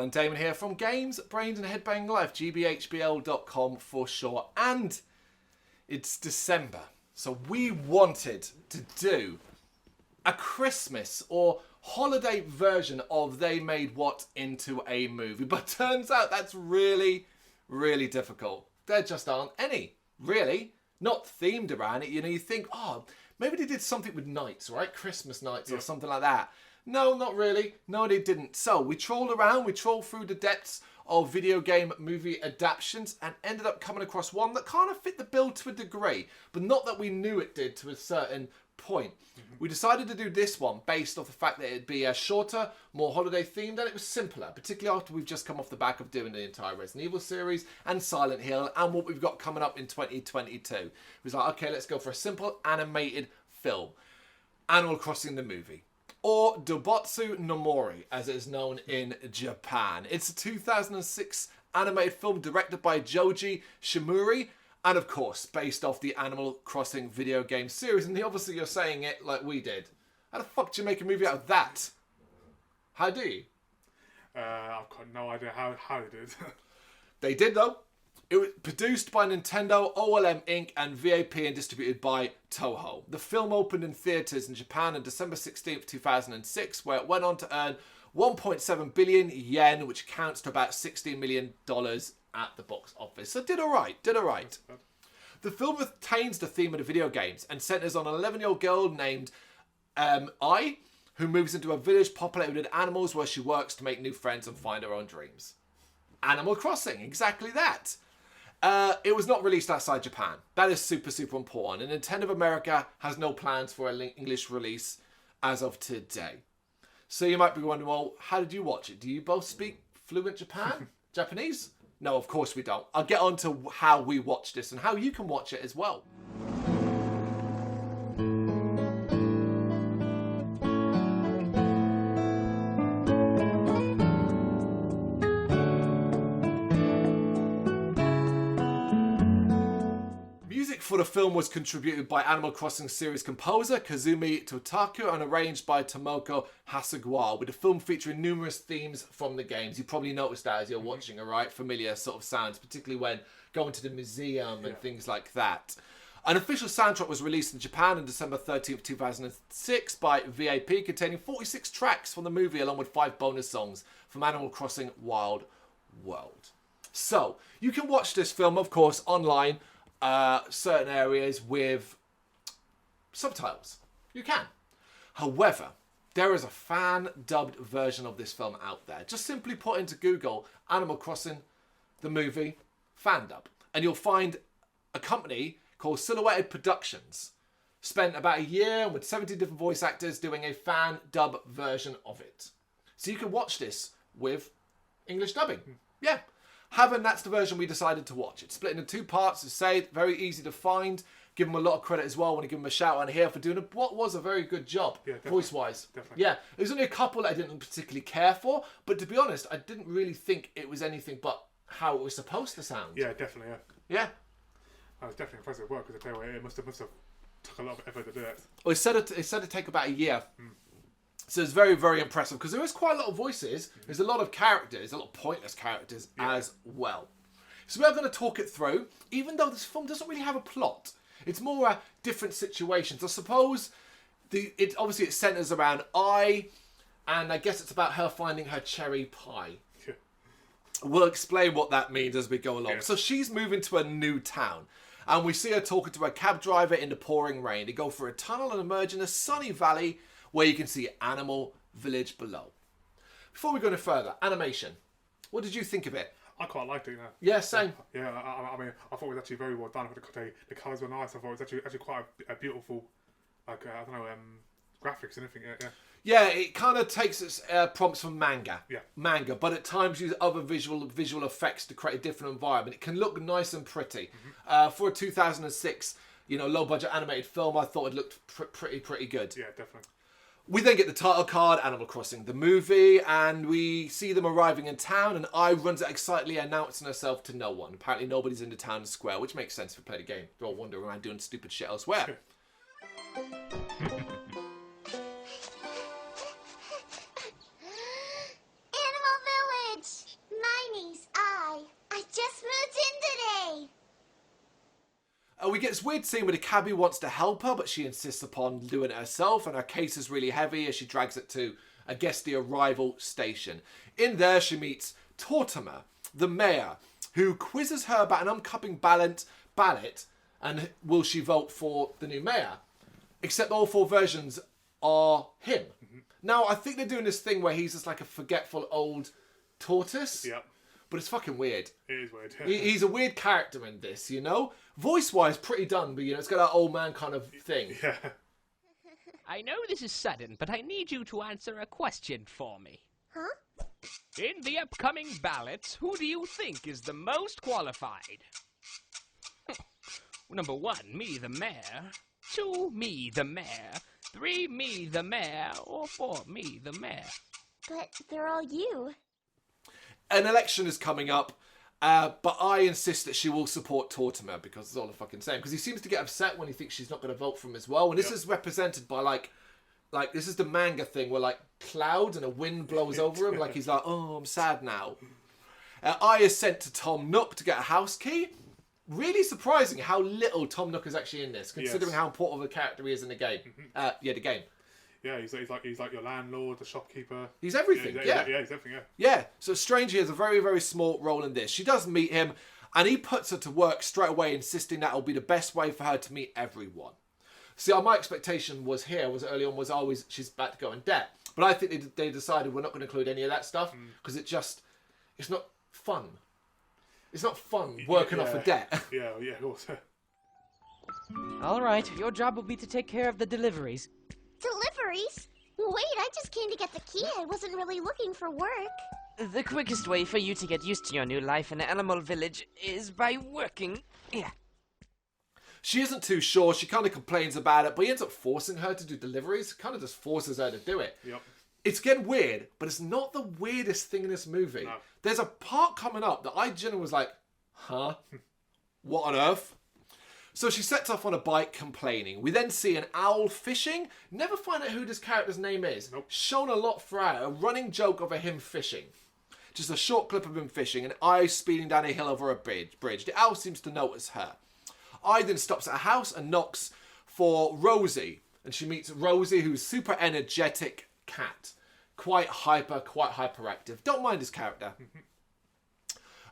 Joel and Damon here from Games, Brains and Head-Banging Life, gbhbl.com for short. And it's December, so we wanted to do a Christmas or holiday version of They Made What into a movie. But turns out that's really, really difficult. There just aren't any, really. Not themed around it. You know, you think, oh, maybe they did something with nights, right? Christmas nights or something like that. No, not really. No, they didn't. So we trolled around, we trolled through the depths of video game movie adaptions and ended up coming across one that kind of fit the bill to a degree, but not that we knew it did to a certain point. We decided to do this one based off the fact that it'd be a shorter, more holiday themed, and it was simpler, particularly after we've just come off the back of doing the entire Resident Evil series and Silent Hill and what we've got coming up in 2022. It was like, okay, let's go for a simple animated film. Animal Crossing the movie. Or Dobotsu no Mori, as it is known in Japan. It's a 2006 animated film directed by Joji Shimuri, and of course, based off the Animal Crossing video game series. And obviously you're saying it like we did. How the fuck do you make a movie out of that? How do you? I've got no idea how they did. They did, though. It was produced by Nintendo, OLM Inc. and VAP and distributed by Toho. The film opened in theatres in Japan on December 16th, 2006, where it went on to earn 1.7 billion yen, which counts to about $16 million at the box office. So did all right. The film retains the theme of the video games and centres on an 11-year-old girl named Ai, who moves into a village populated with animals where she works to make new friends and find her own dreams. Animal Crossing, exactly that. It was not released outside Japan. That is super, super important. And Nintendo of America has no plans for an English release as of today. So you might be wondering, well, how did you watch it? Do you both speak fluent Japanese? No, of course we don't. I'll get on to how we watch this and how you can watch it as well. For the film was contributed by Animal Crossing series composer Kazumi Totaku and arranged by Tomoko Hasegawa, with the film featuring numerous themes from the games. You probably noticed that as you're watching it, right? Familiar sort of sounds, particularly when going to the museum and things like that. An official soundtrack was released in Japan on December 13th, 2006 by VAP, containing 46 tracks from the movie along with 5 bonus songs from Animal Crossing Wild World. So, you can watch this film, of course, online, certain areas with subtitles. You can. However, there is a fan-dubbed version of this film out there. Just simply put into Google Animal Crossing, the movie, fan dub. And you'll find a company called Silhouetted Productions spent about a year with 70 different voice actors doing a fan-dub version of it. So you can watch this with English dubbing. Yeah. However, that's the version we decided to watch. It's split into 2 parts, to say, very easy to find. Give them a lot of credit as well. I want to give them a shout out here for doing what was a very good job, voice-wise. Definitely. Yeah, there's only a couple that I didn't particularly care for, but to be honest, I didn't really think it was anything but how it was supposed to sound. Yeah, definitely, Yeah. That was definitely impressive work, because I tell you what, it must have took a lot of effort to do it. Well, it said it'd take about a year. So it's very, very impressive because there is quite a lot of voices. There's a lot of characters, a lot of pointless characters as well. So we are going to talk it through, even though this film doesn't really have a plot. It's more different situations. I suppose it centres around Ai, and I guess it's about her finding her cherry pie. Yeah. We'll explain what that means as we go along. Yeah. So she's moving to a new town, and we see her talking to a cab driver in the pouring rain. They go for a tunnel and emerge in a sunny valley where you can see Animal Village below. Before we go any further, animation. What did you think of it? I quite liked it, Yeah, same. Yeah, I mean, I thought it was actually very well done. The colours were nice. I thought it was actually quite a beautiful, like, I don't know, graphics and everything. Yeah, it kind of takes its prompts from manga. Yeah. Manga, but at times use other visual effects to create a different environment. It can look nice and pretty. For a 2006, low-budget animated film, I thought it looked pretty good. Yeah, definitely. We then get the title card, Animal Crossing, the movie, and we see them arriving in town, and Ai runs out excitedly announcing herself to no one. Apparently nobody's in the town square, which makes sense if we play the game. They're all wandering around doing stupid shit elsewhere. Animal Village! we get this weird scene where the cabbie wants to help her, but she insists upon doing it herself, and her case is really heavy as she drags it to, I guess, the arrival station. In there, she meets Tortimer, the mayor, who quizzes her about an upcoming ballot, and will she vote for the new mayor? Except all 4 versions are him. Now, I think they're doing this thing where he's just like a forgetful old tortoise. Yep. But it's fucking weird. It is weird. He's a weird character in this, you know? Voice-wise, pretty done, but, you know, it's got that old man kind of thing. Yeah. I know this is sudden, but I need you to answer a question for me. Huh? In the upcoming ballots, who do you think is the most qualified? Number 1, me the mayor. 2, me the mayor. 3, me the mayor. Or 4, me the mayor. But they're all you. An election is coming up, but I insist that she will support Tortimer because it's all the fucking same. Because he seems to get upset when he thinks she's not going to vote for him as well. And this is represented by like this is the manga thing where like clouds and a wind blows over him. Like he's like, oh, I'm sad now. I is sent to Tom Nook to get a house key. Really surprising how little Tom Nook is actually in this, considering how important of a character he is in the game. The game. Yeah, he's like your landlord, the shopkeeper. He's everything. Yeah, he's everything. Yeah. Yeah. So Strange has a very, very small role in this. She does meet him, and he puts her to work straight away, insisting that will be the best way for her to meet everyone. See, my expectation was early on was always she's about to go in debt, but I think they decided we're not going to include any of that stuff because it's not fun. It's not fun working off a debt. Yeah, also. All right, your job will be to take care of the deliveries. Deliveries? Wait, I just came to get the key. I wasn't really looking for work. The quickest way for you to get used to your new life in Animal Village is by working. Yeah. She isn't too sure. She kind of complains about it, but he ends up forcing her to do deliveries. Kind of just forces her to do it. Yep. It's getting weird, but it's not the weirdest thing in this movie. No. There's a part coming up that I genuinely was like, huh? What on earth? So she sets off on a bike complaining. We then see an owl fishing. Never find out who this character's name is. Nope. Shown a lot throughout. A running joke of him fishing. Just a short clip of him fishing and I speeding down a hill over a bridge. The owl seems to notice her. I then stops at a house and knocks for Rosie. And she meets Rosie, who's super energetic cat. Quite hyperactive. Don't mind this character.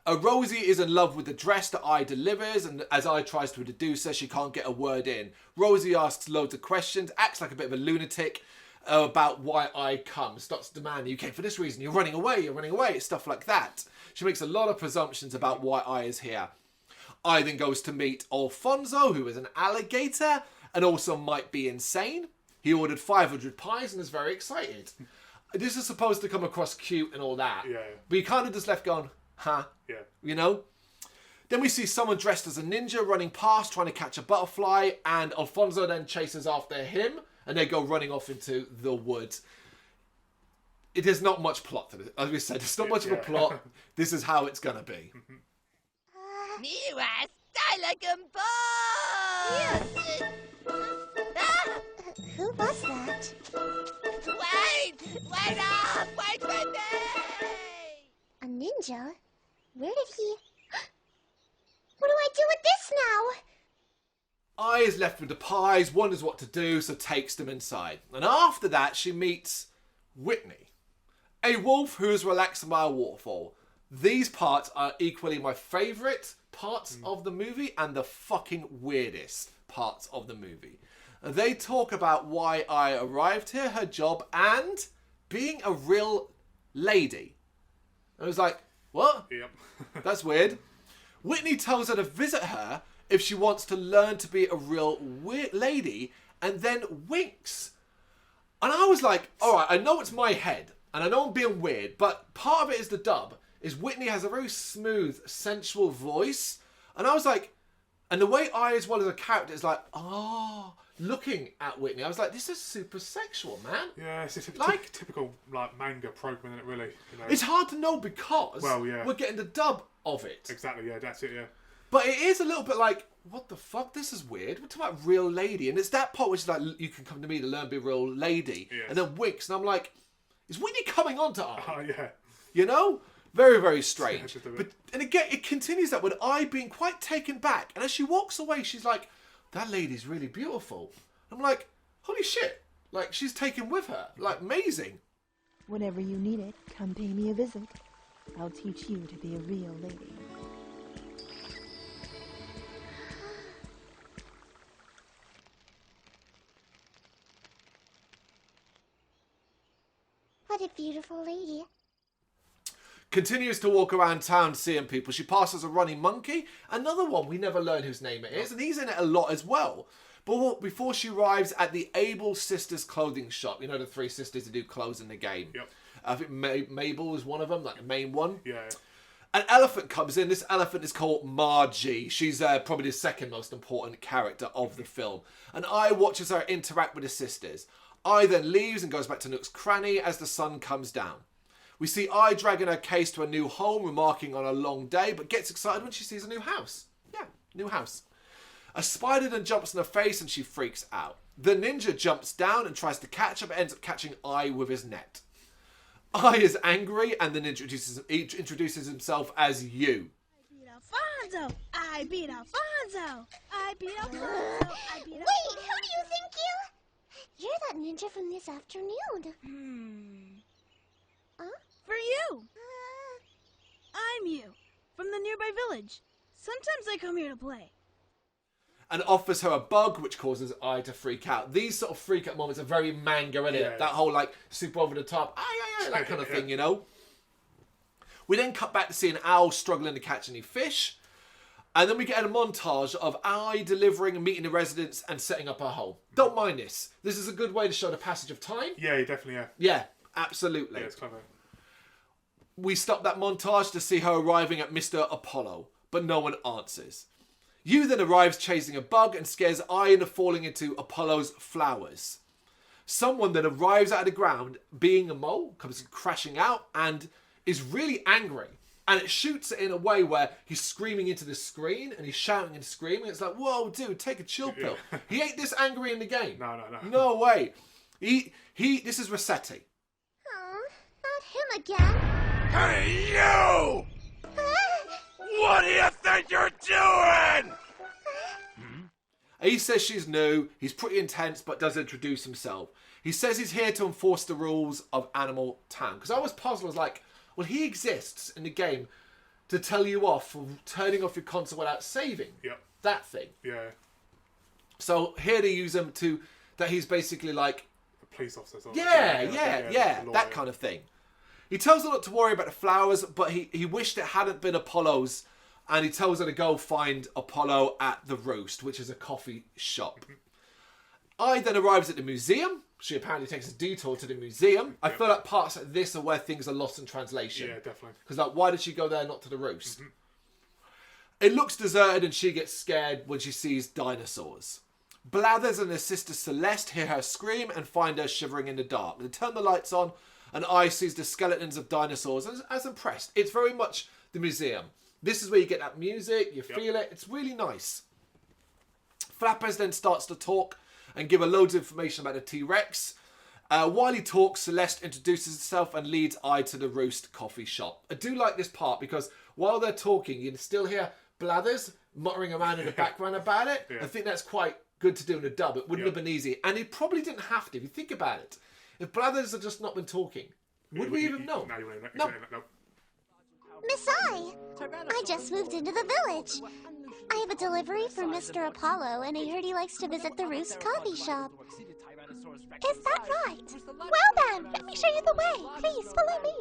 Rosie is in love with the dress that I delivers, and as I tries to deduce her, she can't get a word in. Rosie asks loads of questions, acts like a bit of a lunatic about why I come. Starts demanding, you came for this reason, you're running away, stuff like that. She makes a lot of presumptions about why I is here. I then goes to meet Alfonso, who is an alligator, and also might be insane. He ordered 500 pies and is very excited. This is supposed to come across cute and all that. Yeah. But he kind of just left going, huh? Yeah. You know? Then we see someone dressed as a ninja running past, trying to catch a butterfly, and Alfonso then chases after him, and they go running off into the woods. It is not much plot to this. As we said, it's not much of a plot. This is how it's gonna be. You are silent boy! Who was that? Wait up! Wait for me! A ninja? Where did he... What do I do with this now? I is left with the pies, wonders what to do, so takes them inside. And after that, she meets Whitney, a wolf who is relaxing by a waterfall. These parts are equally my favourite parts of the movie and the fucking weirdest parts of the movie. They talk about why I arrived here, her job, and being a real lady. I was like, what? Yep. That's weird. Whitney tells her to visit her if she wants to learn to be a real lady, and then winks. And I was like, all right, I know it's my head, and I know I'm being weird, but part of it is the dub, is Whitney has a very smooth, sensual voice. And I was like, and the way I, as well as a character, is like, oh, looking at Whitney, I was like, this is super sexual, man. Yeah, it's a typical manga program, isn't it? Really, you know? It's hard to know because yeah. we're getting the dub of it. Exactly. Yeah, that's it. Yeah. But it is a little bit like, what the fuck? This is weird. We're talking about real lady, and it's that part which is like, you can come to me to learn to be a real lady, Yes. and then winks, and I'm like, is Whitney coming on to us? Oh yeah. You know? Very, very strange. Just a bit. But and again, it continues that with I being quite taken back. And as she walks away, she's like, that lady's really beautiful. I'm like, holy shit. Like, she's taken with her. Like, amazing. Whenever you need it, come pay me a visit. I'll teach you to be a real lady. What a beautiful lady. Continues to walk around town seeing people. She passes a running monkey. Another one, we never learn whose name it is. And he's in it a lot as well. But before she arrives at the Able Sisters clothing shop. You know, the three sisters who do clothes in the game. Yep. I think Mabel is one of them, like the main one. Yeah. An elephant comes in. This elephant is called Margie. She's probably the second most important character of the film. And I watches her interact with the sisters. I then leaves and goes back to Nook's cranny as the sun comes down. We see I dragging her case to a new home, remarking on a long day, but gets excited when she sees a new house. Yeah, new house. A spider then jumps in her face and she freaks out. The ninja jumps down and tries to catch her, but ends up catching I with his net. I is angry and then introduces himself as you. Alfonso! I beat Alfonso! I beat Alfonso! I beat Wait, Alfonso! who do you think you're that ninja from this afternoon. Huh? For you! I'm you, from the nearby village. Sometimes I come here to play. And offers her a bug, which causes I to freak out. These sort of freak out moments are very manga, innit? Yeah. That whole, like, super over the top, that kind of thing, you know? We then cut back to see an owl struggling to catch any fish. And then we get a montage of I delivering and meeting the residents and setting up her home. Don't mind this. This is a good way to show the passage of time. Yeah, definitely, yeah. Yeah, absolutely. Yeah, it's clever. We stop that montage to see her arriving at Mr. Apollo, but no one answers. You then arrives chasing a bug and scares I into falling into Apollo's flowers. Someone then arrives out of the ground, being a mole, comes crashing out and is really angry. And it shoots it in a way where he's screaming into the screen and he's shouting and screaming. It's like, whoa, dude, take a chill pill. He ain't this angry in the game. No. No way. This is Rossetti. Oh, not him again. Hey, you! What do you think you're doing? He says she's new. He's pretty intense, but does introduce himself. He says he's here to enforce the rules of Animal Town. Because I was puzzled. I was like, well, he exists in the game to tell you off for turning off your console without saving. Yep. That thing. Yeah. So here they use him to... That he's basically like... A police officer. Sort of. Yeah. That kind of thing. He tells her not to worry about the flowers, but he wished it hadn't been Apollo's. And he tells her to go find Apollo at the Roost, which is a coffee shop. I then arrives at the museum. She apparently takes a detour to the museum. I feel like parts of this are where things are lost in translation. Yeah, definitely. Because, like, why did she go there, not to the Roost? It looks deserted and she gets scared when she sees dinosaurs. Blathers and her sister Celeste hear her scream and find her shivering in the dark. They turn the lights on and I sees the skeletons of dinosaurs and as impressed. It's very much the museum. This is where you get that music, you feel it. It's really nice. Flappers then starts to talk and give her loads of information about the T-Rex. While he talks, Celeste introduces herself and leads I to the Roost coffee shop. I do like this part because while they're talking, you can still hear Blathers muttering around in the background about it. Yeah. I think that's quite good to do in a dub. It wouldn't have been easy. And it probably didn't have to, if you think about it. If Blathers had just not been talking, would we even know? No. Miss I just moved into the village. I have a delivery for Mr. Apollo, and I heard he likes to visit the Roost coffee shop. Is that right? Well then, let me show you the way. Please, follow me.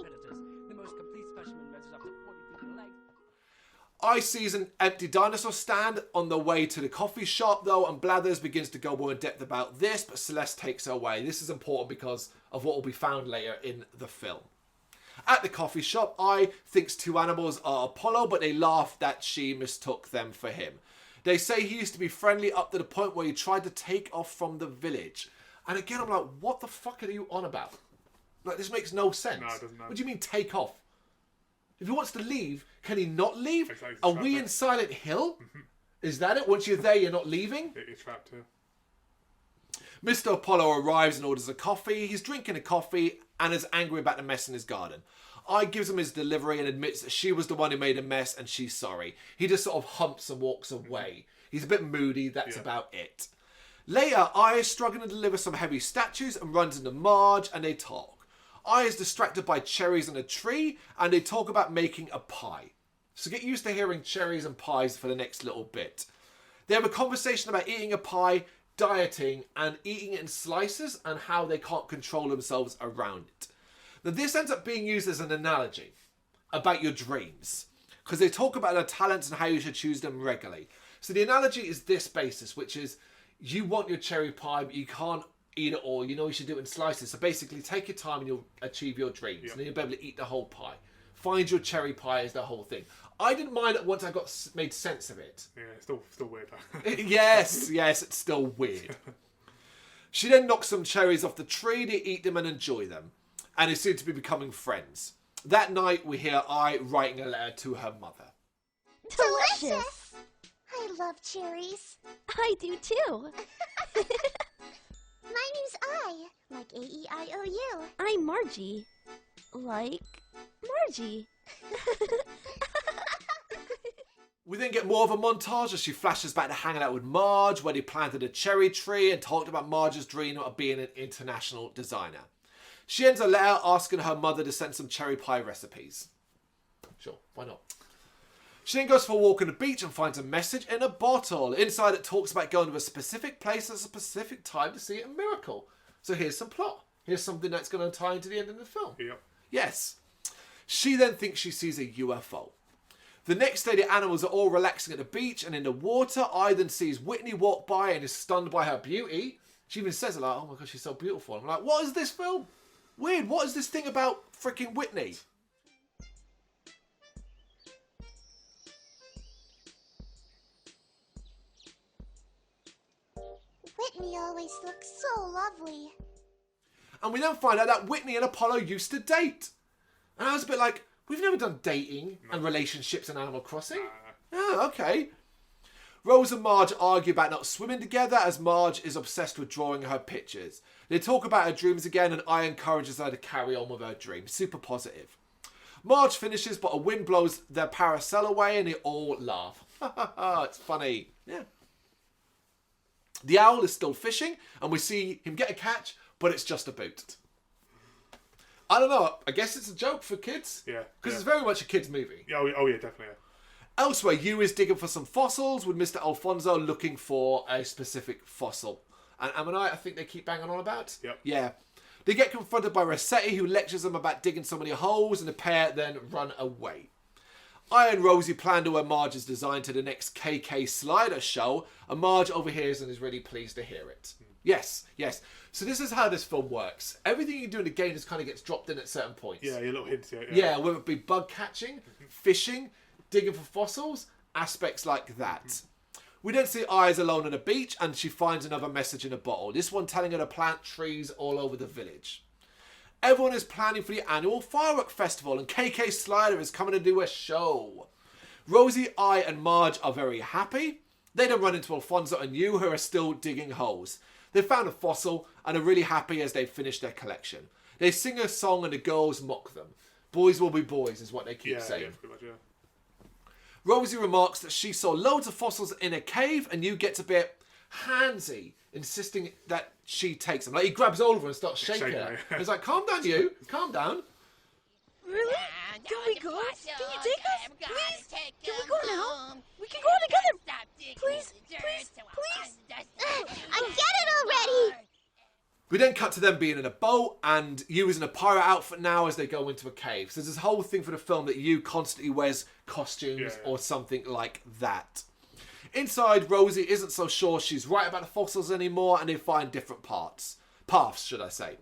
I sees an empty dinosaur stand on the way to the coffee shop, though, and Blathers begins to go more in depth about this, but Celeste takes her away. This is important because of what will be found later in the film. At the coffee shop, I thinks two animals are Apollo, but they laugh that she mistook them for him. They say he used to be friendly up to the point where he tried to take off from the village. And again, I'm like, what the fuck are you on about? Like, this makes no sense. No, it doesn't matter. What do you mean take off? If he wants to leave, can he not leave? Exactly. Are we in Silent Hill? Is that it? Once you're there, you're not leaving? You're trapped here. Mr. Apollo arrives and orders a coffee. He's drinking a coffee and is angry about the mess in his garden. I gives him his delivery and admits that she was the one who made a mess and she's sorry. He just sort of humps and walks away. He's a bit moody, that's about it. Later, I is struggling to deliver some heavy statues and runs into Marge and they talk. I is distracted by cherries on a tree and they talk about making a pie. So get used to hearing cherries and pies for the next little bit. They have a conversation about eating a pie, dieting, and eating it in slices and how they can't control themselves around it. Now this ends up being used as an analogy about your dreams because they talk about their talents and how you should choose them regularly. So the analogy is this basis, which is you want your cherry pie, but you can't eat it all. You know you should do it in slices. So basically, take your time and you'll achieve your dreams. And then you'll be able to eat the whole pie. Find your cherry pie is the whole thing. I didn't mind it once I got made sense of it. Yeah, it's still weird. yes, it's still weird. She then knocks some cherries off the tree. They eat them and enjoy them. And they seem to be becoming friends. That night, we hear I writing a letter to her mother. Delicious! I love cherries. I do too. My name's I, like A-E-I-O-U. I'm Margie. Like Margie. We then get more of a montage as she flashes back to hanging out with Marge, where they planted a cherry tree and talked about Marge's dream of being an international designer. She ends a letter asking her mother to send some cherry pie recipes. Sure, why not? She then goes for a walk on the beach and finds a message in a bottle. Inside it talks about going to a specific place at a specific time to see a miracle. So here's some plot. Here's something that's going to tie into the end of the film. Yep. Yes. She then thinks she sees a UFO. The next day, the animals are all relaxing at the beach and in the water. I then sees Whitney walk by and is stunned by her beauty. She even says it like, oh my God, she's so beautiful. I'm like, what is this film? Weird. What is this thing about freaking Whitney? Whitney always looks so lovely. And we then find out that Whitney and Apollo used to date. And I was a bit like, we've never done dating and relationships in Animal Crossing. Oh, okay. Rose and Marge argue about not swimming together as Marge is obsessed with drawing her pictures. They talk about her dreams again and I encourages her to carry on with her dreams. Super positive. Marge finishes but a wind blows their parasol away and they all laugh. It's funny. Yeah. The owl is still fishing and we see him get a catch but it's just a boot. I don't know. I guess it's a joke for kids. Yeah. Because it's very much a kids' movie. Yeah, oh yeah, definitely. Yeah. Elsewhere, Yu is digging for some fossils with Mr. Alfonso looking for a specific fossil. And Ammonite, I think they keep banging on about. Yep. Yeah. They get confronted by Rossetti, who lectures them about digging so many holes, and the pair then run away. I and Rosie plan to wear Marge's design to the next KK Slider show, and Marge overhears and is really pleased to hear it. Yes. So this is how this film works. Everything you do in the game just kind of gets dropped in at certain points. Yeah, your little hints. Yeah, whether it be bug catching, fishing, digging for fossils, aspects like that. We then see Eyes alone on a beach and she finds another message in a bottle. This one telling her to plant trees all over the village. Everyone is planning for the annual firework festival and KK Slider is coming to do a show. Rosie, I and Marge are very happy. They then run into Alfonso and Yu who are still digging holes. They found a fossil and are really happy as they finish their collection. They sing a song and the girls mock them. Boys will be boys is what they keep saying. Yeah, pretty much, yeah. Rosie remarks that she saw loads of fossils in a cave and Yu gets a bit handsy, insisting that she takes them. Like he grabs hold of her and starts shaking her. He's like, calm down, Yu. Calm down. Really? Can we go? Can you take us? Please? Can we go now? We can go together. Please? I get it already! We then cut to them being in a boat and Yu is in a pirate outfit now as they go into a cave. So there's this whole thing for the film that Yu constantly wears costumes or something like that. Inside, Rosie isn't so sure she's right about the fossils anymore and they find different paths, should I say.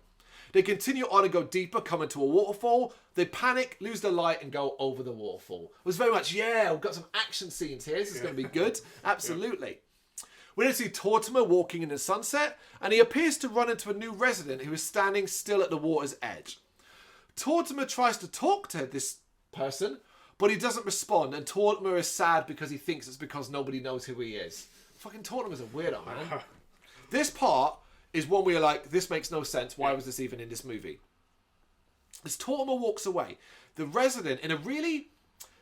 They continue on and go deeper, coming to a waterfall. They panic, lose the light and go over the waterfall. It was very much, we've got some action scenes here. This is going to be good. Absolutely. We then see Tortimer walking in the sunset, and he appears to run into a new resident who is standing still at the water's edge. Tortimer tries to talk to this person, but he doesn't respond, and Tortimer is sad because he thinks it's because nobody knows who he is. Fucking Tortimer's a weirdo, man. This part is one where you're like, this makes no sense. Why was this even in this movie? As Tortimer walks away, the resident, in a really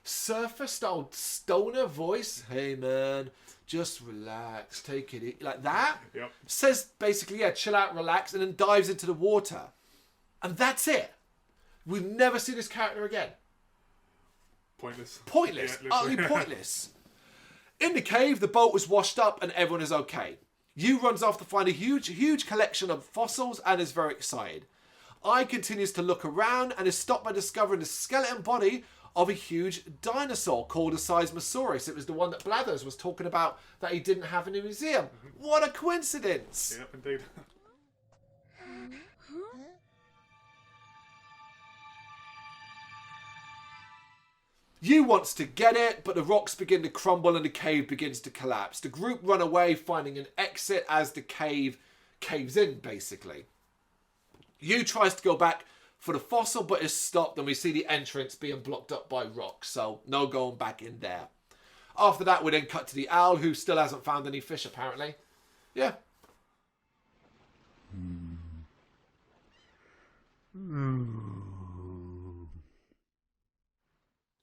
surfer-style stoner voice. Hey, man, just relax, take it easy. Like that. Yep. Says basically, yeah, chill out, relax, and then dives into the water. And that's it. We've never seen this character again. Pointless. Pointless. Yeah, Utterly literally. pointless. In the cave, the boat was washed up and everyone is okay. Yu runs off to find a huge collection of fossils and is very excited. I continues to look around and is stopped by discovering the skeleton body of a huge dinosaur called a Seismosaurus. It was the one that Blathers was talking about that he didn't have in the museum. What a coincidence. Yep, indeed. Yu wants to get it, but the rocks begin to crumble and the cave begins to collapse. The group run away, finding an exit as the cave caves in, basically. Yu tries to go back for the fossil, but is stopped, and we see the entrance being blocked up by rocks, so no going back in there. After that, we then cut to the owl, who still hasn't found any fish, apparently. Yeah.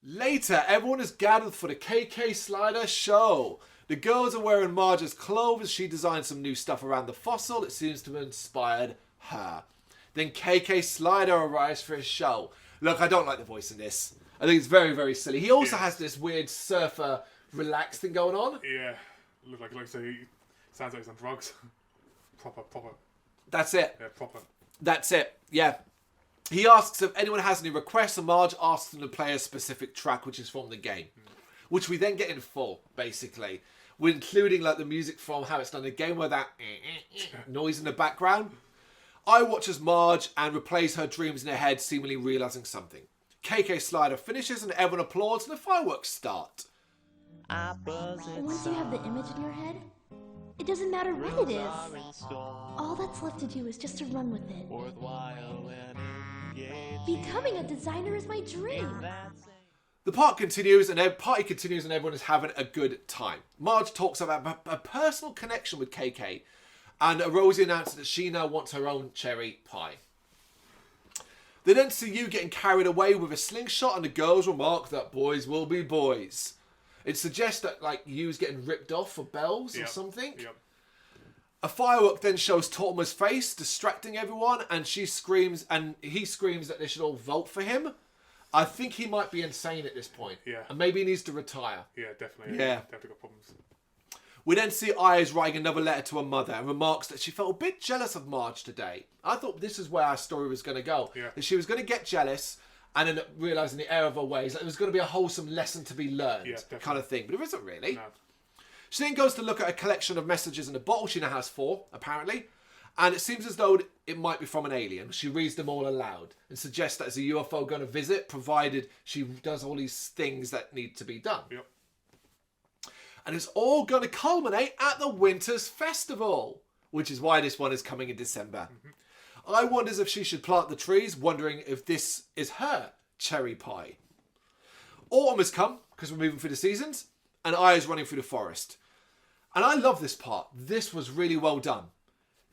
Later, everyone is gathered for the KK Slider show. The girls are wearing Marge's clothes. She designed some new stuff around the fossil. It seems to have inspired her. Then KK Slider arrives for his show. Look, I don't like the voice in this. I think it's very, very silly. He also has this weird surfer relaxed thing going on. Yeah. Look like I say, sounds like he's on drugs. Proper. That's it. Yeah, proper. That's it. Yeah. He asks if anyone has any requests, and Marge asks them to play a specific track, which is from the game. Which we then get in full, basically. We're including like the music from how it's done in the game, where that noise in the background. I watch as Marge and replays her dreams in her head, seemingly realising something. KK Slider finishes and everyone applauds and the fireworks start. Once you have the image in your head, it doesn't matter what it is. All that's left to do is just to run with it. Becoming a designer is my dream. The party continues and everyone is having a good time. Marge talks about a personal connection with KK, and Rosie announces that she now wants her own cherry pie. They then see Yu getting carried away with a slingshot, and the girls remark that boys will be boys. It suggests that like Yu's getting ripped off for bells or something. Yep. A firework then shows Tortimer's face, distracting everyone, and he screams that they should all vote for him. I think he might be insane at this point. Yeah. And maybe he needs to retire. Yeah, definitely. Yeah. Definitely got problems. We then see Ayaz writing another letter to her mother and remarks that she felt a bit jealous of Marge today. I thought this is where our story was going to go. Yeah. That she was going to get jealous and then realise in the error of her ways that there was going to be a wholesome lesson to be learned kind of thing. But there isn't really. No. She then goes to look at a collection of messages in a bottle. She now has 4, apparently. And it seems as though it might be from an alien. She reads them all aloud and suggests that there's a UFO going to visit, provided she does all these things that need to be done. Yep. And it's all going to culminate at the Winter's Festival, which is why this one is coming in December. I wonders if she should plant the trees, wondering if this is her cherry pie. Autumn has come, because we're moving through the seasons, and Aya's running through the forest. And I love this part. This was really well done.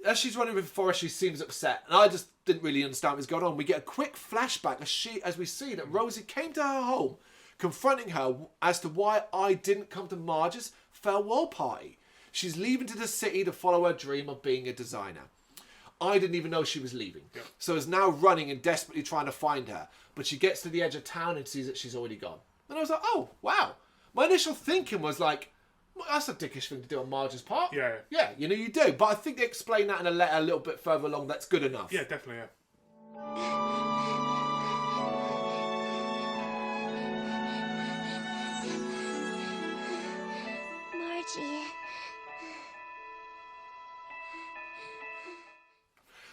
As she's running through the forest, she seems upset, and I just didn't really understand what was going on. We get a quick flashback as we see that Rosie came to her home, confronting her as to why I didn't come to Marge's farewell party. She's leaving to the city to follow her dream of being a designer. I didn't even know she was leaving. Yep. So is now running and desperately trying to find her. But she gets to the edge of town and sees that she's already gone. And I was like, oh, wow. My initial thinking was like, well, that's a dickish thing to do on Marge's part. Yeah. Yeah, you do. But I think they explain that in a letter a little bit further along. That's good enough. Yeah, definitely, yeah. Margie.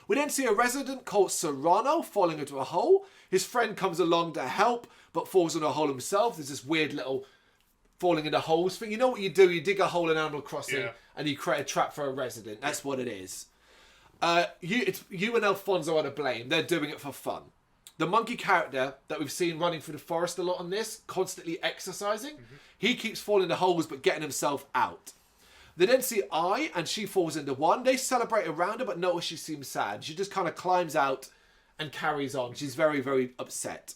We then see a resident called Serrano falling into a hole. His friend comes along to help, but falls into a hole himself. There's this weird little falling into holes thing. You know what you do? You dig a hole in Animal Crossing and you create a trap for a resident. That's what it is. You and Alfonso are to blame. They're doing it for fun. The monkey character that we've seen running through the forest a lot on this, constantly exercising, he keeps falling into holes but getting himself out. They then see I, and she falls into one. They celebrate around her, but notice she seems sad. She just kind of climbs out and carries on. She's very, very upset.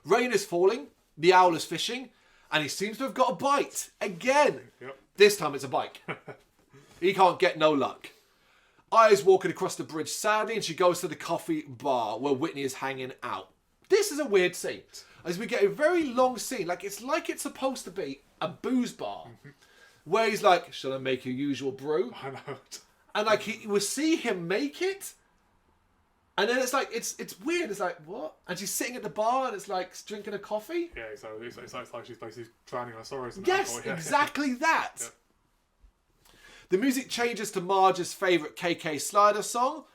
Rain is falling. The owl is fishing, and he seems to have got a bite. Again. Yep. This time it's a bike. He can't get no luck. Aya's walking across the bridge sadly, and she goes to the coffee bar where Whitney is hanging out. This is a weird scene, as we get a very long scene. Like it's supposed to be a booze bar, where he's like, "Shall I make your usual brew?" I know. And like we'll see him make it, and then it's like it's weird. It's like what? And she's sitting at the bar, and it's like drinking a coffee. Yeah, so it's like she's basically drowning her sorrows. And Yes, alcohol. exactly that. Yep. The music changes to Marge's favourite KK Slider song,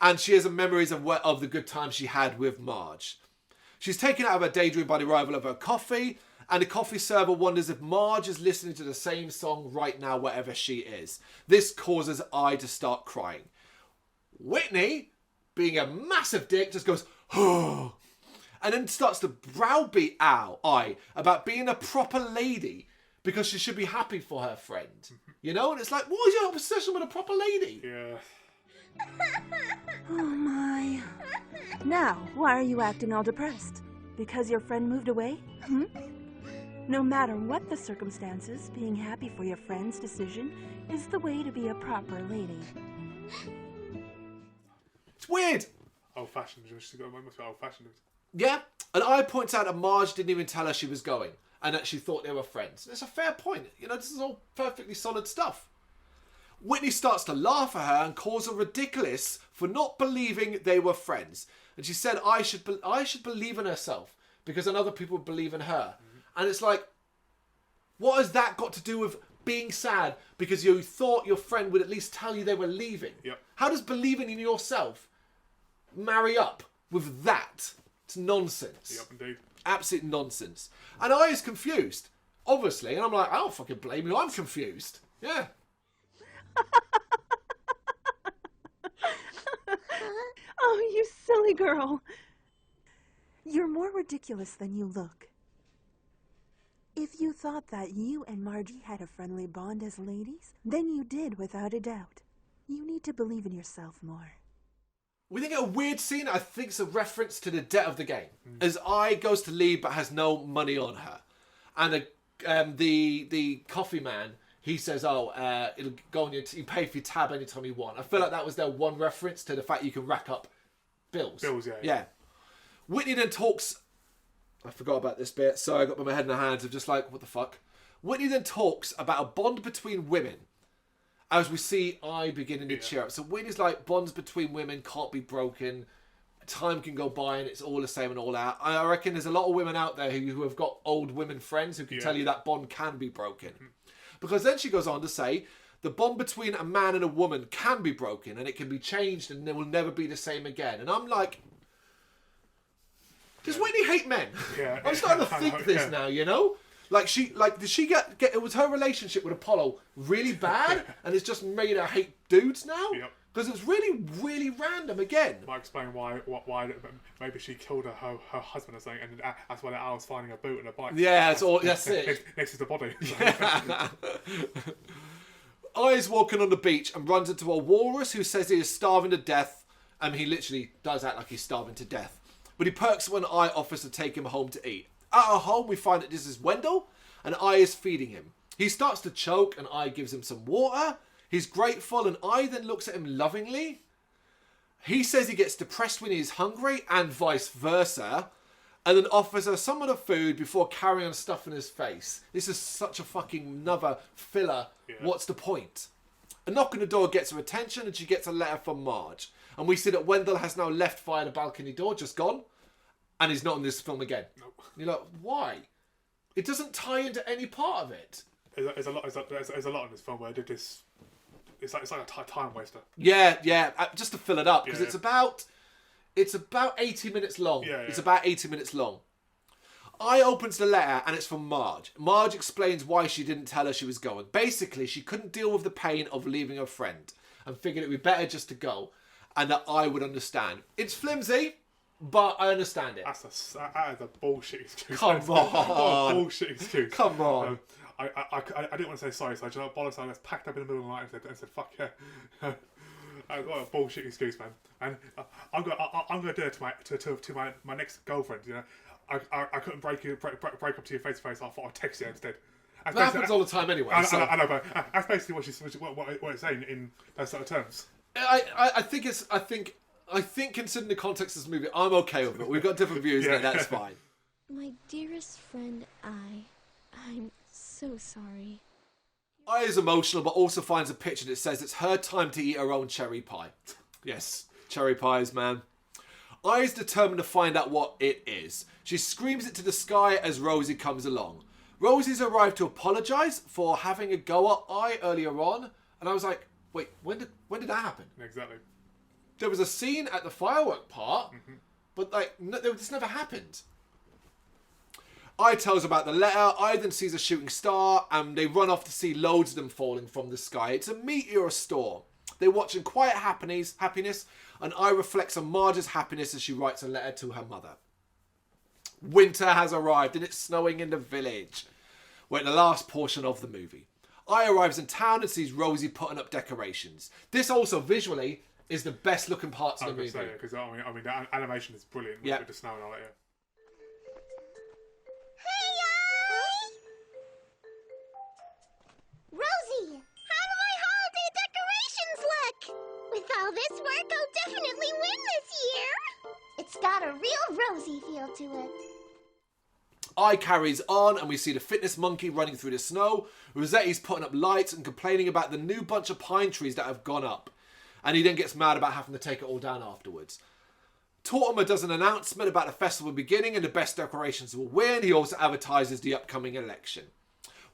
and she has memories of the good times she had with Marge. She's taken out of her daydream by the arrival of her coffee, and the coffee server wonders if Marge is listening to the same song right now wherever she is. This causes I to start crying. Whitney, being a massive dick, just goes, oh, and then starts to browbeat I about being a proper lady because she should be happy for her friend. You know? And it's like, what is your obsession with a proper lady? Yeah. Oh my. Now, why are you acting all depressed? Because your friend moved away? No matter what the circumstances, being happy for your friend's decision is the way to be a proper lady. It's weird. Old-fashioned. Must be old-fashioned. Yeah. And I points out that Marge didn't even tell her she was going, and that she thought they were friends. It's a fair point. You know, this is all perfectly solid stuff. Whitney starts to laugh at her and calls her ridiculous for not believing they were friends. And she said I should believe in herself because then other people would believe in her. And it's like, what has that got to do with being sad because you thought your friend would at least tell you they were leaving? Yep. How does believing in yourself marry up with that? It's nonsense. Yep, indeed. Absolute nonsense. And I is confused, obviously. And I'm like, I don't fucking blame you. I'm confused. Yeah. Oh, you silly girl. You're more ridiculous than you look. If you thought that you and Margie had a friendly bond as ladies, then you did without a doubt. You need to believe in yourself more. We then get a weird scene. I think it's a reference to the debt of the game. As I goes to leave but has no money on her. And the coffee man, he says, it'll go on you pay for your tab anytime you want. I feel like that was their one reference to the fact you can rack up bills. Yeah. Whitney then talks... I forgot about this bit. Sorry, I got my head in the hands of just like, what the fuck? Whitney then talks about a bond between women. As we see I beginning to cheer up. So Whitney's like, bonds between women can't be broken. Time can go by and it's all the same and all out. I reckon there's a lot of women out there who have got old women friends who can tell you that bond can be broken. Because then she goes on to say, the bond between a man and a woman can be broken and it can be changed and it will never be the same again. And I'm like, does Whitney hate men? Yeah. I'm starting to think this now, you know? Like, did she get, it was her relationship with Apollo really bad and it's just made her hate dudes now? Yep. Because it's really, really random again. Might explain why maybe she killed her husband or something, and that's why I was finding a boot and a bike. Yeah, that's it. Next to the body. Aya's walking on the beach and runs into a walrus who says he is starving to death. And he literally does act like he's starving to death. But he perks when Aya offers to take him home to eat. At our home, we find that this is Wendell, and Aya is feeding him. He starts to choke, and Aya gives him some water. He's grateful, and Aya then looks at him lovingly. He says he gets depressed when he's hungry, and vice versa, and then offers her some of the food before carrying on stuffing his face. This is such a fucking another filler. Yeah. What's the point? A knock on the door gets her attention, and she gets a letter from Marge. And we see that Wendell has now left via the balcony door, just gone. And he's not in this film again. Nope. You're like, why? It doesn't tie into any part of it. There's a lot in this film where they did this. It's like a time waster. Yeah, just to fill it up because it's about 80 minutes long. Yeah. It's about 80 minutes long. I opens the letter and it's from Marge. Marge explains why she didn't tell her she was going. Basically, she couldn't deal with the pain of leaving her friend and figured it would be better just to go, and that I would understand. It's flimsy, but I understand it. That is a bullshit excuse. Come on. What a bullshit excuse. Come on. I didn't want to say sorry, so I just bollocks. I just packed up in the middle of the night and said fuck yeah. What a bullshit excuse, man. And I'm gonna do it to my next girlfriend. You know, I couldn't break up to you face to face. I thought I'd text you instead. That happens all the time anyway. I know, but that's basically what it's saying in those sort of terms. I think considering the context of this movie, I'm okay with it. We've got different views, and that's fine. My dearest friend, I'm so sorry. I is emotional, but also finds a picture that says it's her time to eat her own cherry pie. Yes, cherry pies, man. I is determined to find out what it is. She screams it to the sky as Rosie comes along. Rosie's arrived to apologise for having a go at I earlier on, and I was like, wait, when did that happen? Exactly. There was a scene at the firework part, but this never happened. I tells about the letter. I then sees a shooting star, and they run off to see loads of them falling from the sky. It's a meteor storm. They watch in quiet happiness, and I reflects on Marge's happiness as she writes a letter to her mother. Winter has arrived, and it's snowing in the village. We're in the last portion of the movie. I arrives in town and sees Rosie putting up decorations. This also visually is the best looking parts of the movie. Because I mean, the animation is brilliant with the snow and all that. Yeah. Rosie, how do my holiday decorations look? With all this work, I'll definitely win this year. It's got a real Rosie feel to it. I carries on, and we see the fitness monkey running through the snow. Rosetti's putting up lights and complaining about the new bunch of pine trees that have gone up. And he then gets mad about having to take it all down afterwards. Tortimer does an announcement about the festival beginning and the best decorations will win. He also advertises the upcoming election.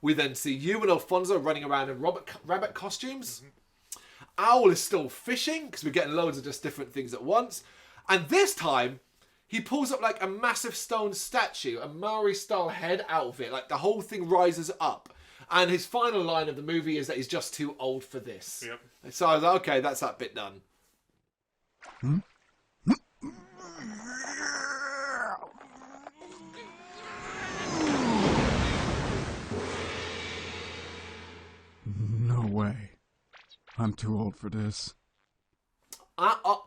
We then see you and Alfonso running around in rabbit costumes. Owl is still fishing, because we're getting loads of just different things at once. And this time, he pulls up like a massive stone statue, a Maori-style head out of it. Like the whole thing rises up. And his final line of the movie is that he's just too old for this. Yep. So I was like, okay, that's that bit done. No way. I'm too old for this. I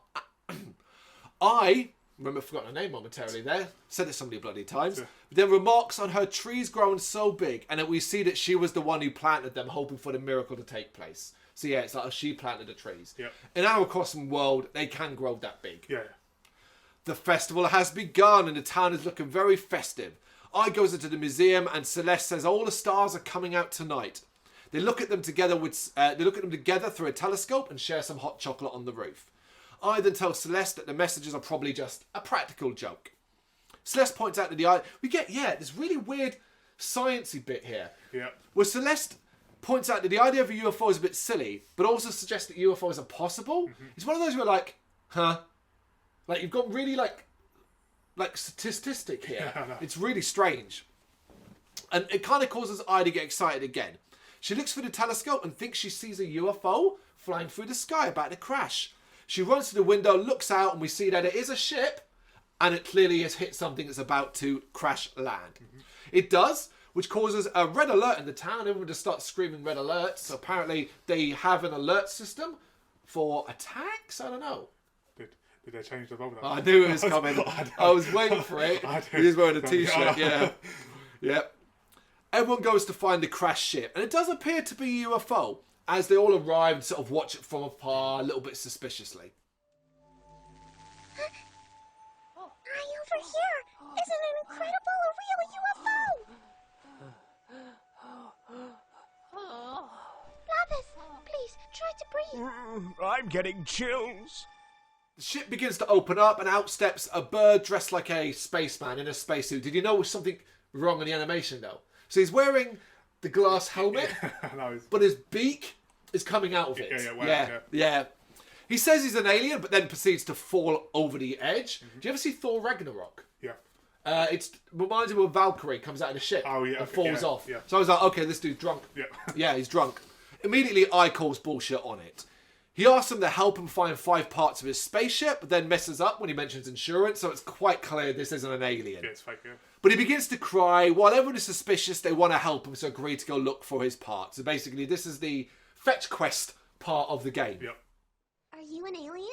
remember, forgotten her name momentarily there. Said it so many bloody times. But then remarks on her trees growing so big, and that we see that she was the one who planted them, hoping for the miracle to take place. So yeah, it's like she planted the trees. Yep. In our Crossing world, they can grow that big. Yeah. The festival has begun, and the town is looking very festive. I goes into the museum, and Celeste says all the stars are coming out tonight. They look at them together through a telescope and share some hot chocolate on the roof. I then tell Celeste that the messages are probably just a practical joke. Celeste points out that we get this really weird sciencey bit here. Yeah. Where Celeste points out that the idea of a UFO is a bit silly, but also suggests that UFOs are possible. It's one of those where like, huh? Like you've got really like statistic here. Yeah, no. It's really strange. And it kind of causes I to get excited again. She looks through the telescope and thinks she sees a UFO flying through the sky about to crash. She runs to the window, looks out, and we see that it is a ship, and it clearly has hit something that's about to crash land. It does, which causes a red alert in the town. Everyone just starts screaming red alerts. So apparently they have an alert system for attacks. I don't know. Did they change the bulb? I knew it was coming. I was waiting for it. He's wearing a t-shirt, yeah. Yep. Everyone goes to find the crashed ship, and it does appear to be a UFO, as they all arrive and sort of watch it from afar, a little bit suspiciously. Eye over here! Isn't it incredible? A real UFO! Lapis, please, try to breathe. I'm getting chills. The ship begins to open up, and out steps a bird dressed like a spaceman in a spacesuit. Did you know there was something wrong in the animation, though? So he's wearing the glass helmet, but his beak is coming out of it. Yeah. He says he's an alien, but then proceeds to fall over the edge. Do you ever see Thor Ragnarok? Yeah. It reminds me of Valkyrie comes out of the ship and falls off. Yeah. So I was like, okay, this dude's drunk. Yeah, he's drunk. Immediately, I calls bullshit on it. He asks him to help him find 5 parts of his spaceship, but then messes up when he mentions insurance, so it's quite clear this isn't an alien. Yeah, it's fake, yeah. But he begins to cry. While everyone is suspicious, they want to help him, so agree to go look for his parts. So basically, this is the fetch quest part of the game. Yep. Are you an alien?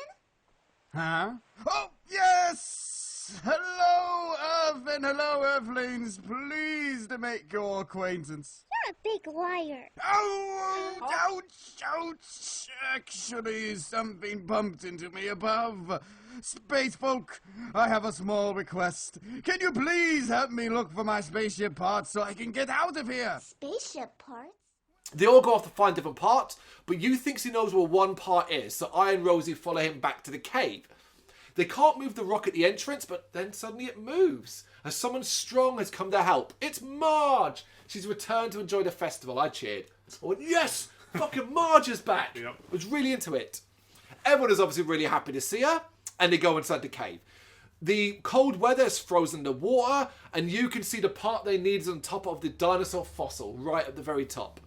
Huh? Oh, yes! Hello, Earth, and hello, Earthlings. Pleased to make your acquaintance. You're a big liar. Oh, ouch, ouch. Actually, something bumped into me above. Space folk, I have a small request. Can you please help me look for my spaceship parts so I can get out of here? Spaceship parts? They all go off to find different parts, but you thinks he knows where one part is, so I and Rosie follow him back to the cave. They can't move the rock at the entrance, but then suddenly it moves, as someone strong has come to help. It's Marge! She's returned to enjoy the festival. I cheered. I went, yes! Fucking Marge is back! Yep. I was really into it. Everyone is obviously really happy to see her, and they go inside the cave. The cold weather has frozen the water, and you can see the part they need is on top of the dinosaur fossil, right at the very top.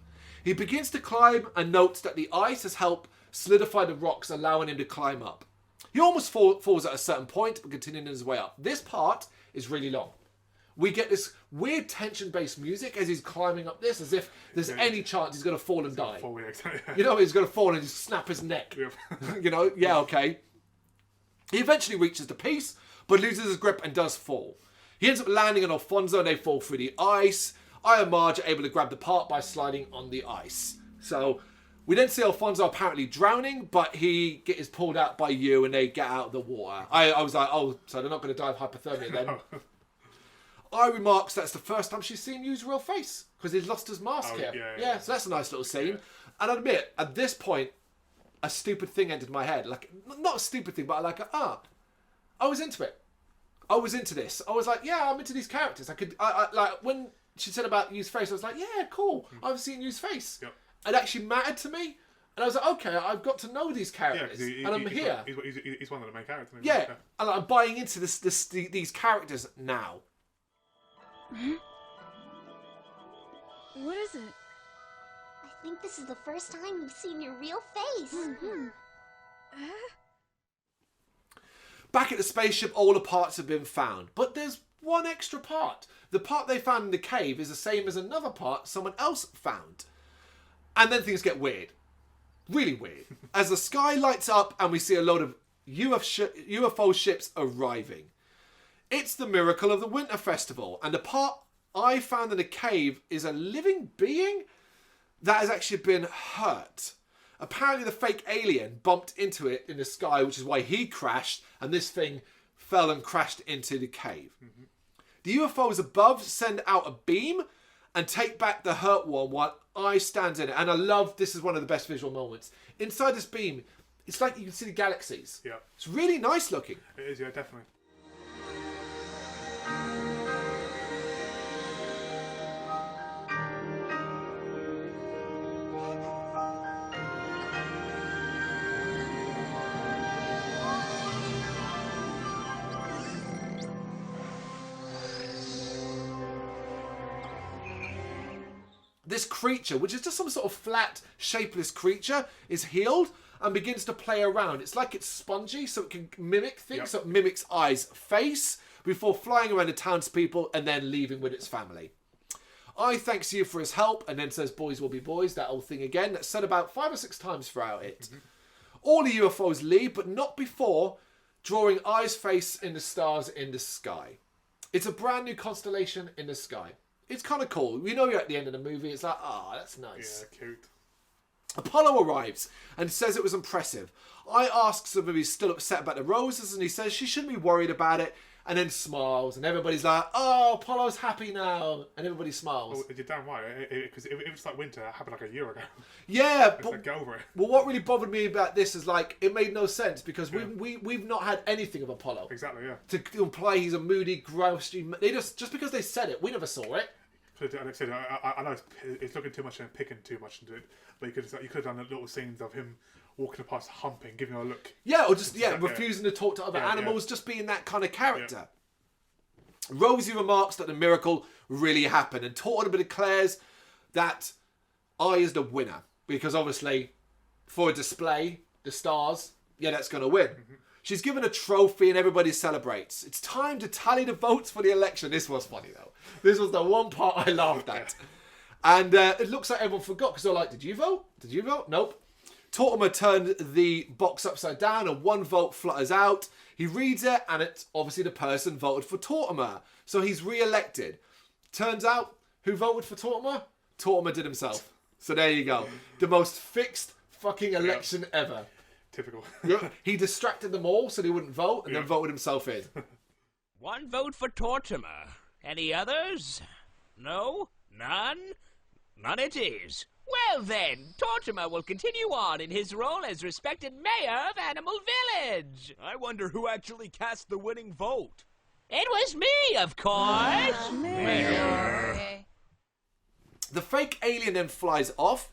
He begins to climb and notes that the ice has helped solidify the rocks, allowing him to climb up. He almost falls at a certain point, but continuing his way up. This part is really long. We get this weird tension-based music as he's climbing up this, as if there's any chance he's going to fall and die. You know, he's going to fall and just snap his neck. Yep. You know, yeah, okay. He eventually reaches the piece, but loses his grip and does fall. He ends up landing on Alfonso and they fall through the ice. I and Marge are able to grab the part by sliding on the ice. So we then see Alfonso apparently drowning, but he is pulled out by you and they get out of the water. I was like, oh, so they're not going to die of hypothermia then. I remarks that's the first time she's seen him use real face because he's lost his mask here. Yeah, so that's a nice little scene. Yeah. And I admit, at this point, a stupid thing entered my head. Like, not a stupid thing, but like, I was into it. I was into this. I was like, yeah, I'm into these characters. I like, when she said about use face, I was like, yeah, cool. I've seen use face. Yep. It actually mattered to me. And I was like, okay, I've got to know these characters. And I'm here. He's one of the main characters. Yeah, and I'm buying into these characters now. What is it? I think this is the first time we've seen your real face. Back at the spaceship, all the parts have been found. But there's one extra part. The part they found in the cave is the same as another part someone else found. And then things get weird. Really weird. As the sky lights up and we see a load of UFO ships arriving. It's the miracle of the Winter Festival. And the part I found in the cave is a living being that has actually been hurt. Apparently the fake alien bumped into it in the sky, which is why he crashed, and this thing fell and crashed into the cave. Mm-hmm. The UFOs above send out a beam and take back the hurt one while I stand in it. And I love, this is one of the best visual moments. Inside this beam, it's like you can see the galaxies. Yeah. It's really nice looking. It is, yeah, definitely. This creature, which is just some sort of flat, shapeless creature, is healed and begins to play around. It's like it's spongy, so it can mimic things. Yep. So it mimics Ai's face before flying around the townspeople and then leaving with its family. Ai thanks you for his help and then says, boys will be boys, that old thing again. That's said about 5 or 6 times throughout it. Mm-hmm. All the UFOs leave, but not before drawing Ai's face in the stars in the sky. It's a brand new constellation in the sky. It's kind of cool. You know you're at the end of the movie. It's like, that's nice. Yeah, cute. Apollo arrives and says it was impressive. I asks him if he's still upset about the roses, and he says she shouldn't be worried about it, and then smiles, and everybody's like, oh, Apollo's happy now, and everybody smiles. Well, you're damn right, because if it's like winter, that happened like a year ago. Yeah, but like, get over it. Well, what really bothered me about this is like, it made no sense, because we've not had anything of Apollo. Exactly, yeah. To imply he's a moody, grousey, they just because they said it, we never saw it. Like I said, I know it's looking too much and picking too much into it, but you could have done little scenes of him walking past, humping, giving her a look. Yeah, or just refusing to talk to other animals, just being that kind of character. Yeah. Rosie remarks that the miracle really happened, and Tortona declares that I is the winner because obviously, for a display, the stars, that's going to win. Mm-hmm. She's given a trophy and everybody celebrates. It's time to tally the votes for the election. This was funny though. This was the one part I laughed at. And it looks like everyone forgot because they're like, did you vote? Did you vote? Nope. Tortimer turned the box upside down and one vote flutters out. He reads it and it's obviously the person voted for Tortimer. So he's re-elected. Turns out, who voted for Tortimer? Tortimer did himself. So there you go. The most fixed fucking election ever. Typical. He distracted them all so they wouldn't vote and then voted himself in. One vote for Tortimer. Any others? No? None? None it is. Well then, Tortimer will continue on in his role as respected mayor of Animal Village. I wonder who actually cast the winning vote. It was me, of course. Mayor. The fake alien then flies off,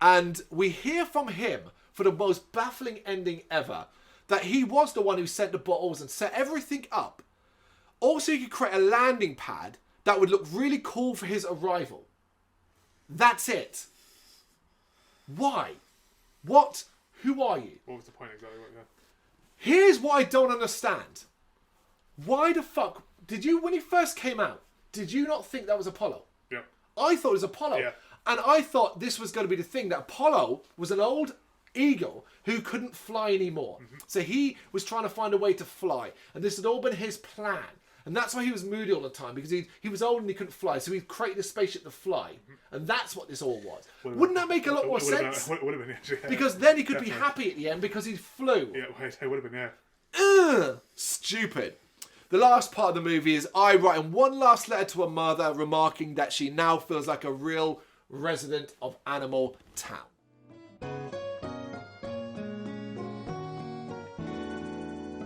and we hear from him for the most baffling ending ever, that he was the one who sent the bottles and set everything up. Also, he could create a landing pad that would look really cool for his arrival. That's it. Why? What? Who are you? What was the point exactly? Here's what I don't understand. Why the fuck did you, when he first came out, did you not think that was Apollo? Yeah. I thought it was Apollo. Yeah. And I thought this was going to be the thing, that Apollo was an old eagle who couldn't fly anymore. So he was trying to find a way to fly. And this had all been his plan. And that's why he was moody all the time, because he was old and he couldn't fly. So he created a spaceship to fly. And that's what this all was. Wouldn't that make a lot more sense? Would have been, actually. Yeah. Because then he could be happy at the end because he flew. Yeah, it would have been, yeah. Ugh, stupid. The last part of the movie is I writing one last letter to her mother, remarking that she now feels like a real resident of Animal Town.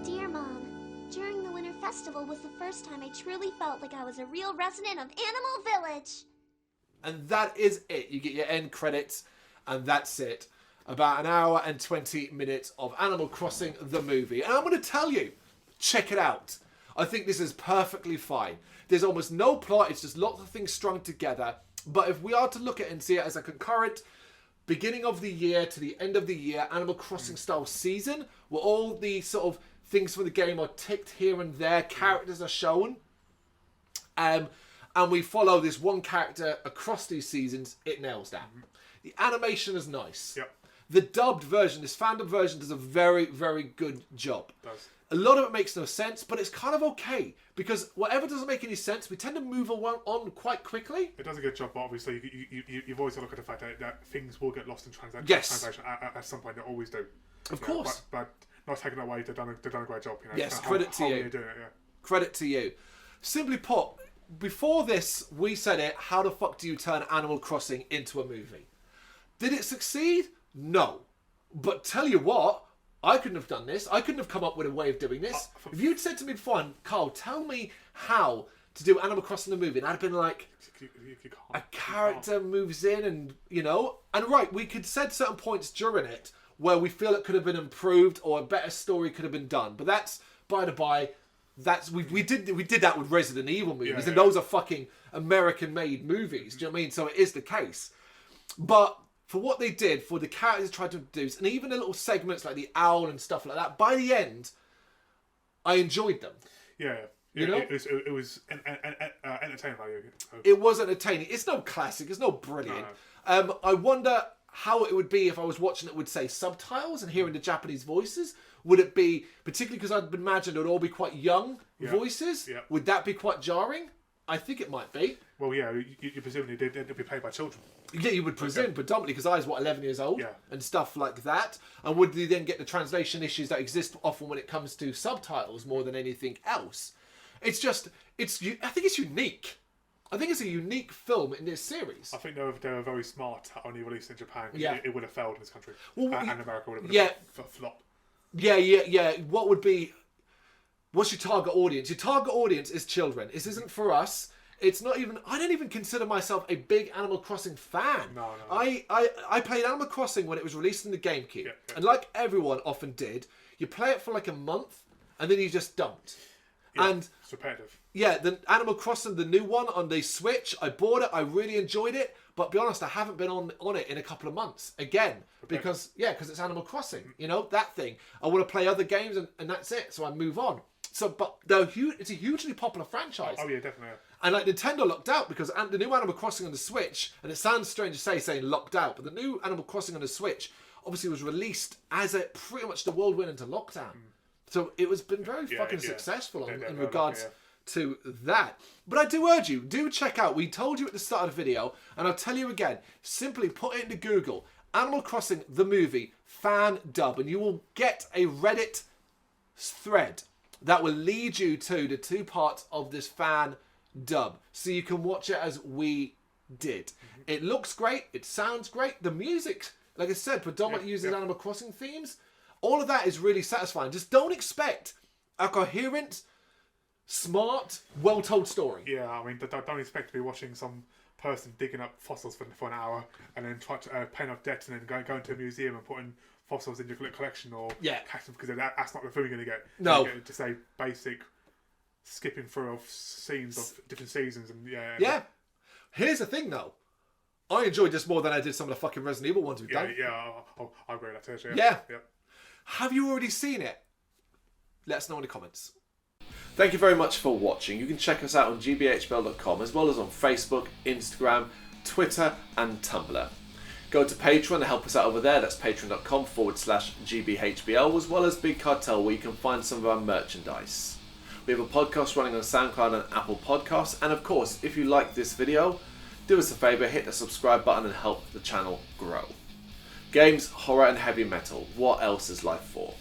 Dear Mom, during the Winter Festival was the first time I truly felt like I was a real resident of Animal Village. And that is it. You get your end credits, and that's it. About an hour and 20 minutes of Animal Crossing, the movie. And I'm going to tell you, check it out. I think this is perfectly fine. There's almost no plot. It's just lots of things strung together. But if we are to look at it and see it as a concurrent beginning of the year to the end of the year Animal Crossing style season, where all the sort of things from the game are ticked here and there, characters are shown, and we follow this one character across these seasons, it nails that. The animation is nice. Yep. The dubbed version, this fandom version, does a very, very good job. It does. A lot of it makes no sense, but it's kind of okay. Because whatever doesn't make any sense, we tend to move on quite quickly. It does a good job, but obviously you've always got to look at the fact that things will get lost in translation. Yes. At some point, they always do. Of course. But not taking that away, they've done a great job. You know, yes, credit to you. Doing it, yeah. Credit to you. Simply put, before this, we said it, how the fuck do you turn Animal Crossing into a movie? Did it succeed? No. But tell you what, I couldn't have done this. I couldn't have come up with a way of doing this. If you'd said to me before, Carl, tell me how to do Animal Crossing the movie, and I'd have been like, a character moves in and, you know, and right, we could said certain points during it where we feel it could have been improved or a better story could have been done. But that's, by the by, that's we did that with Resident Evil movies, and those are fucking American-made movies. Do you know what I mean? So it is the case. But for what they did, for the characters they tried to introduce, and even the little segments like the owl and stuff like that, by the end, I enjoyed them. Yeah. You know? It was entertaining value. It was entertaining. It's no classic. It's no brilliant. No. I wonder how it would be if I was watching it with, say, subtitles and hearing the Japanese voices. Would it be, particularly because I'd imagine it would all be quite young voices, would that be quite jarring? I think it might be. Well, yeah, you presumably they'd be played by children. Yeah, you would presume, predominantly, because I was, 11 years old? Yeah. And stuff like that. And would you then get the translation issues that exist often when it comes to subtitles more than anything else? It's just, I think it's unique. I think it's a unique film in this series. I think they were very smart, only released in Japan. Yeah. It would have failed in this country. Well, and America would have been a flop. Yeah. What's your target audience? Your target audience is children. This isn't for us. It's not even, I don't even consider myself a big Animal Crossing fan. No. I played Animal Crossing when it was released in the GameCube. And like everyone often did, you play it for like a month and then you just don't. Yeah, and it's repetitive. Yeah, the Animal Crossing, the new one on the Switch, I bought it, I really enjoyed it, but to be honest, I haven't been on it in a couple of months again because it's Animal Crossing, you know, that thing. I want to play other games and that's it, so I move on. So, but it's a hugely popular franchise. Oh yeah, definitely. And like Nintendo locked out because the new Animal Crossing on the Switch, and it sounds strange to say saying locked out, but the new Animal Crossing on the Switch obviously was released as pretty much the world went into lockdown. So it was been very fucking successful in regards to that. But I do urge you, do check out, we told you at the start of the video, and I'll tell you again, simply put it into Google, Animal Crossing the movie fan dub, and you will get a Reddit thread that will lead you to the 2 parts of this fan dub, so you can watch it as we did. It looks great, it sounds great, the music, like I said, predominantly uses Animal Crossing themes. All of that is really satisfying. Just don't expect a coherent, smart, well-told story. Yeah, I mean, don't expect to be watching some person digging up fossils for an hour and then try to paying off debts and then going to a museum and putting fossils in your collection or catch them, because that's not the film you're going to get. No. You're going to get just a basic skipping through of scenes of different seasons. And Here's the thing, though. I enjoyed this more than I did some of the fucking Resident Evil ones we've done. Yeah, I agree with that too. Yeah. Have you already seen it? Let us know in the comments. Thank you very much for watching. You can check us out on gbhbl.com as well as on Facebook, Instagram, Twitter and Tumblr. Go to Patreon to help us out over there. That's patreon.com/gbhbl, as well as Big Cartel, where you can find some of our merchandise. We have a podcast running on SoundCloud and Apple Podcasts. And of course, if you like this video, do us a favour, hit the subscribe button and help the channel grow. Games, horror and heavy metal. What else is life for?